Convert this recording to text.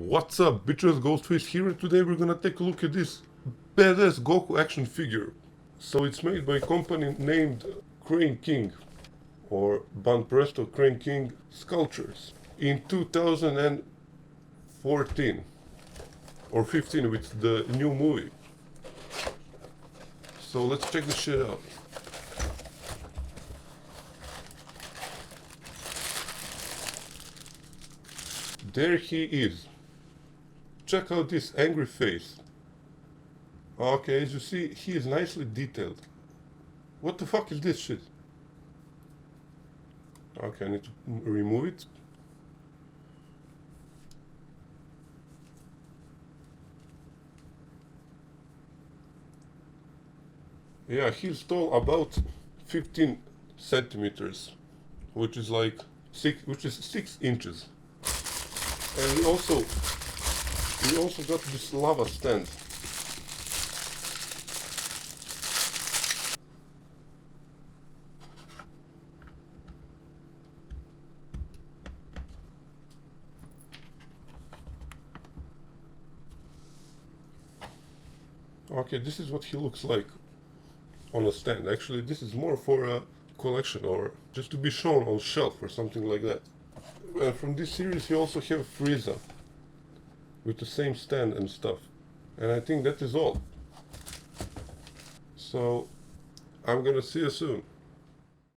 What's up, bitches? Ghostface here, and today we're gonna take a look at this badass Goku action figure. So it's made by a company named Crane King, or Banpresto Crane King Sculptures, in 2014 or 15 with the new movie. So let's check this shit out. There he is. Check out this angry face. Okay, as you see, he is nicely detailed. What the fuck is this shit? Okay, I need to remove it. Yeah, he's tall about 15 centimeters, which is like 6 inches. And we also got this lava stand. Okay, this is what he looks like on a stand. Actually, this is more for a collection or just to be shown on shelf or something like that. From this series you also have Frieza with the same stand and stuff. And I think that is all. So I'm gonna see you soon.